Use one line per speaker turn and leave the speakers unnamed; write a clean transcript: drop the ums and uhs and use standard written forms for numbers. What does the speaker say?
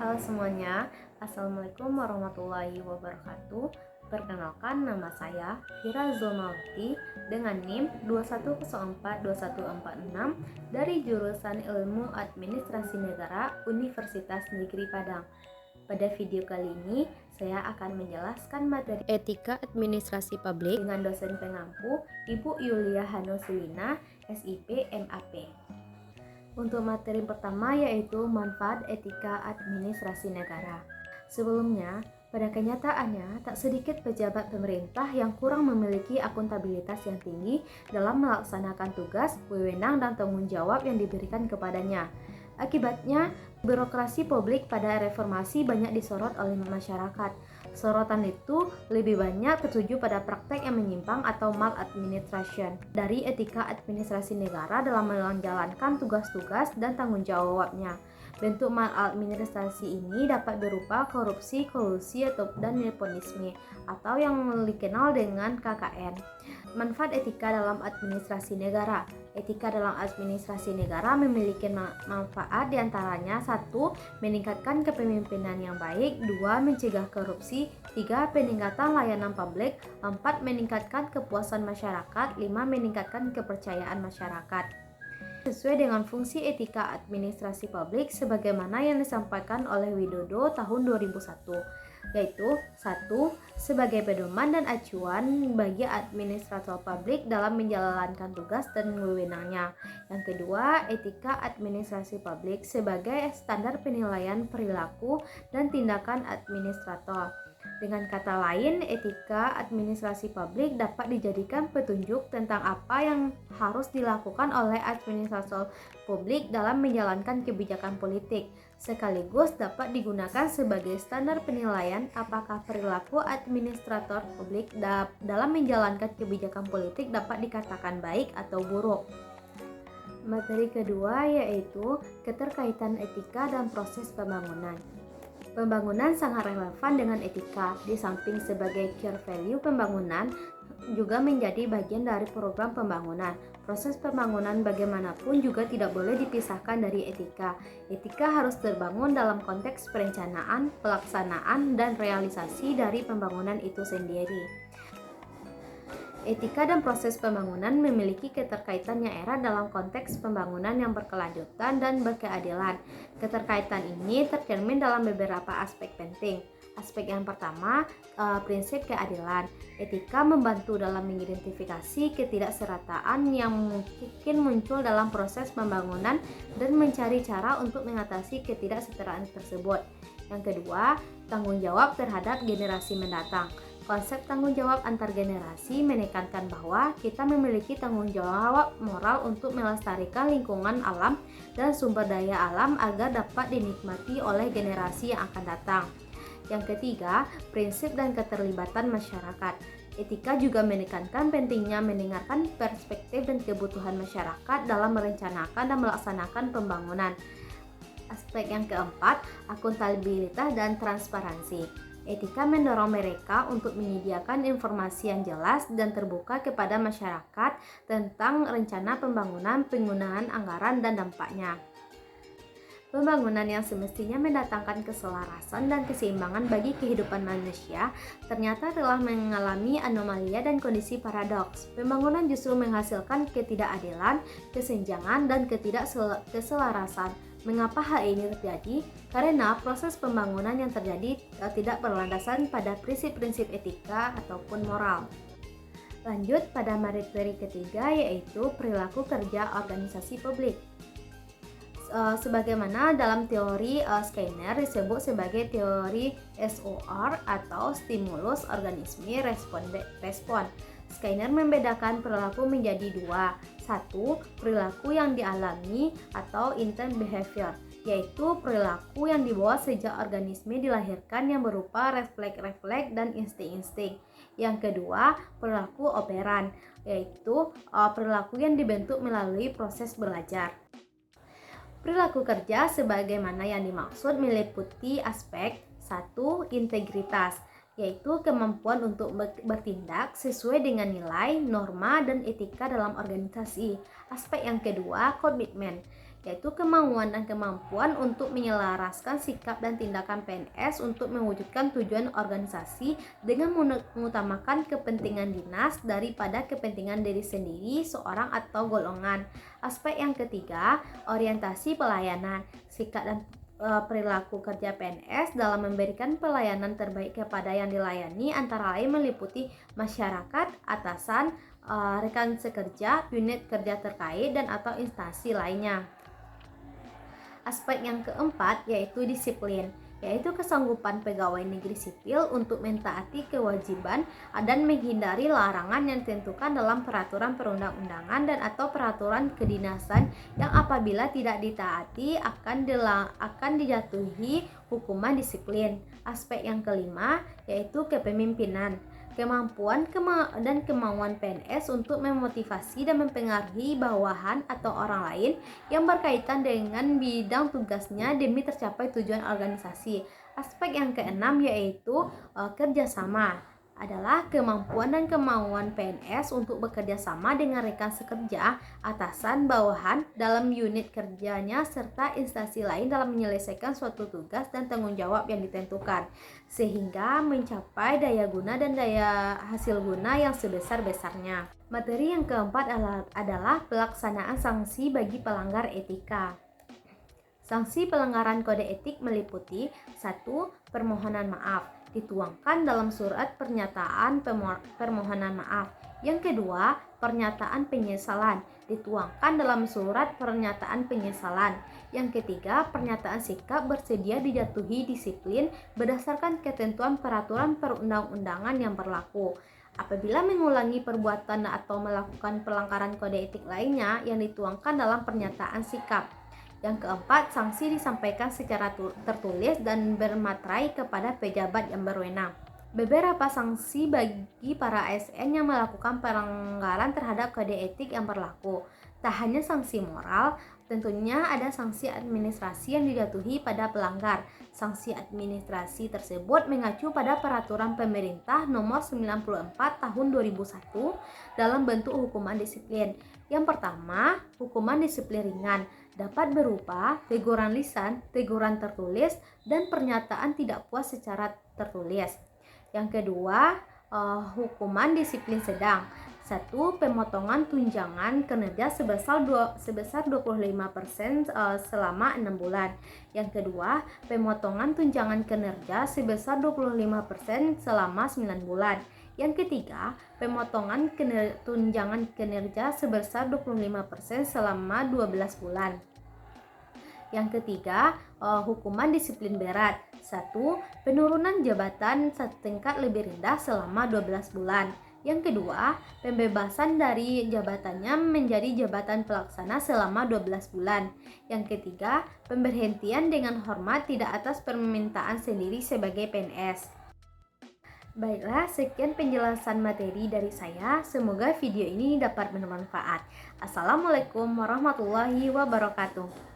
Halo semuanya, Assalamualaikum warahmatullahi wabarakatuh. Perkenalkan, nama saya Hira Zulmawati dengan NIM 21042146 dari jurusan Ilmu Administrasi Negara Universitas Negeri Padang. Pada video kali ini, saya akan menjelaskan materi Etika Administrasi Publik dengan dosen pengampu Ibu Yulia Hanusulina, SIP MAP. Untuk materi pertama yaitu manfaat etika administrasi negara. Sebelumnya, pada kenyataannya tak sedikit pejabat pemerintah yang kurang memiliki akuntabilitas yang tinggi dalam melaksanakan tugas, wewenang dan tanggung jawab yang diberikan kepadanya. Akibatnya, birokrasi publik pada reformasi banyak disorot oleh masyarakat. Sorotan itu lebih banyak tertuju pada praktek yang menyimpang atau maladministration dari etika administrasi negara dalam menjalankan tugas-tugas dan tanggung jawabnya. Bentuk maladministrasi ini dapat berupa korupsi, kolusi, dan nepotisme atau yang dikenal dengan KKN. Manfaat etika dalam administrasi negara. Etika dalam administrasi negara memiliki manfaat diantaranya 1. Meningkatkan kepemimpinan yang baik, 2. Mencegah korupsi, 3. Peningkatan layanan publik, 4. Meningkatkan kepuasan masyarakat, 5. Meningkatkan kepercayaan masyarakat. Sesuai dengan fungsi etika administrasi publik sebagaimana yang disampaikan oleh Widodo tahun 2001, yaitu 1. Sebagai pedoman dan acuan bagi administrator publik dalam menjalankan tugas dan wewenangnya. Yang kedua, etika administrasi publik sebagai standar penilaian perilaku dan tindakan administrator. Dengan kata lain, etika administrasi publik dapat dijadikan petunjuk tentang apa yang harus dilakukan oleh administrator publik dalam menjalankan kebijakan politik, sekaligus dapat digunakan sebagai standar penilaian apakah perilaku administrator publik dalam menjalankan kebijakan politik dapat dikatakan baik atau buruk. Materi kedua yaitu keterkaitan etika dan proses pembangunan. Pembangunan sangat relevan dengan etika, di samping sebagai core value pembangunan juga menjadi bagian dari program pembangunan. Proses pembangunan bagaimanapun juga tidak boleh dipisahkan dari etika. Etika harus terbangun dalam konteks perencanaan, pelaksanaan, dan realisasi dari pembangunan itu sendiri. Etika dan proses pembangunan memiliki keterkaitan yang erat dalam konteks pembangunan yang berkelanjutan dan berkeadilan. Keterkaitan ini tercermin dalam beberapa aspek penting. Aspek yang pertama, prinsip keadilan. Etika membantu dalam mengidentifikasi ketidakserataan yang mungkin muncul dalam proses pembangunan dan mencari cara untuk mengatasi ketidaksetaraan tersebut. Yang kedua, tanggung jawab terhadap generasi mendatang. Konsep tanggung jawab antar generasi menekankan bahwa kita memiliki tanggung jawab moral untuk melestarikan lingkungan alam dan sumber daya alam agar dapat dinikmati oleh generasi yang akan datang. Yang ketiga, prinsip dan keterlibatan masyarakat. Etika juga menekankan pentingnya mendengarkan perspektif dan kebutuhan masyarakat dalam merencanakan dan melaksanakan pembangunan. Aspek yang keempat, akuntabilitas dan transparansi. Etika mendorong mereka untuk menyediakan informasi yang jelas dan terbuka kepada masyarakat tentang rencana pembangunan, penggunaan anggaran, dan dampaknya. Pembangunan yang semestinya mendatangkan keselarasan dan keseimbangan bagi kehidupan manusia ternyata telah mengalami anomalia dan kondisi paradoks. Pembangunan justru menghasilkan ketidakadilan, kesenjangan, dan ketidakselarasan. Mengapa hal ini terjadi? Karena proses pembangunan yang terjadi tidak berlandasan pada prinsip-prinsip etika ataupun moral. Lanjut pada materi ketiga yaitu perilaku kerja organisasi publik. Sebagaimana dalam teori Skinner disebut sebagai teori SOR atau stimulus organisme respon. Skinner membedakan perilaku menjadi dua. 1. Perilaku yang dialami atau intern behavior, yaitu perilaku yang dibawa sejak organisme dilahirkan yang berupa refleks-refleks dan insting-insting. Yang kedua, perilaku operan, yaitu perilaku yang dibentuk melalui proses belajar. Perilaku kerja sebagaimana yang dimaksud meliputi aspek 1. Integritas, yaitu kemampuan untuk bertindak sesuai dengan nilai, norma, dan etika dalam organisasi. Aspek yang kedua, komitmen, yaitu kemauan dan kemampuan untuk menyelaraskan sikap dan tindakan PNS untuk mewujudkan tujuan organisasi dengan mengutamakan kepentingan dinas daripada kepentingan diri sendiri, seorang atau golongan. Aspek yang ketiga, orientasi pelayanan, sikap dan perilaku kerja PNS dalam memberikan pelayanan terbaik kepada yang dilayani antara lain meliputi masyarakat, atasan, rekan sekerja, unit kerja terkait, dan atau instansi lainnya. Aspek yang keempat yaitu disiplin, yaitu kesanggupan pegawai negeri sipil untuk mentaati kewajiban dan menghindari larangan yang ditentukan dalam peraturan perundang-undangan dan atau peraturan kedinasan yang apabila tidak ditaati akan dijatuhi hukuman disiplin. Aspek yang kelima yaitu kepemimpinan, kemampuan dan kemauan PNS untuk memotivasi dan mempengaruhi bawahan atau orang lain yang berkaitan dengan bidang tugasnya demi tercapai tujuan organisasi. Aspek yang keenam yaitu kerjasama, adalah kemampuan dan kemauan PNS untuk bekerja sama dengan rekan sekerja, atasan, bawahan dalam unit kerjanya serta instansi lain dalam menyelesaikan suatu tugas dan tanggung jawab yang ditentukan sehingga mencapai daya guna dan daya hasil guna yang sebesar-besarnya. Materi yang keempat adalah pelaksanaan sanksi bagi pelanggar etika. Sanksi pelanggaran kode etik meliputi 1. Permohonan maaf, dituangkan dalam surat pernyataan permohonan maaf. Yang kedua, pernyataan penyesalan, dituangkan dalam surat pernyataan penyesalan. Yang ketiga, pernyataan sikap bersedia dijatuhi disiplin berdasarkan ketentuan peraturan perundang-undangan yang berlaku. Apabila mengulangi perbuatan atau melakukan pelanggaran kode etik lainnya yang dituangkan dalam pernyataan sikap. Yang keempat, sanksi disampaikan secara tertulis dan bermaterai kepada pejabat yang berwenang. Beberapa sanksi bagi para ASN yang melakukan pelanggaran terhadap kode etik yang berlaku. Tak hanya sanksi moral, tentunya ada sanksi administrasi yang dijatuhi pada pelanggar. Sanksi administrasi tersebut mengacu pada peraturan pemerintah nomor 94 tahun 2001 dalam bentuk hukuman disiplin. Yang pertama, hukuman disiplin ringan dapat berupa teguran lisan, teguran tertulis, dan pernyataan tidak puas secara tertulis. Yang kedua, hukuman disiplin sedang. 1. Pemotongan tunjangan kinerja sebesar 25% selama 6 bulan. Yang kedua, pemotongan tunjangan kinerja sebesar 25% selama 9 bulan. Yang ketiga, pemotongan tunjangan kinerja sebesar 25% selama 12 bulan. Yang ketiga, hukuman disiplin berat. 1. Penurunan jabatan setingkat lebih rendah selama 12 bulan. Yang kedua, pembebasan dari jabatannya menjadi jabatan pelaksana selama 12 bulan. Yang ketiga, pemberhentian dengan hormat tidak atas permintaan sendiri sebagai PNS. Baiklah, sekian penjelasan materi dari saya. Semoga video ini dapat bermanfaat. Assalamualaikum warahmatullahi wabarakatuh.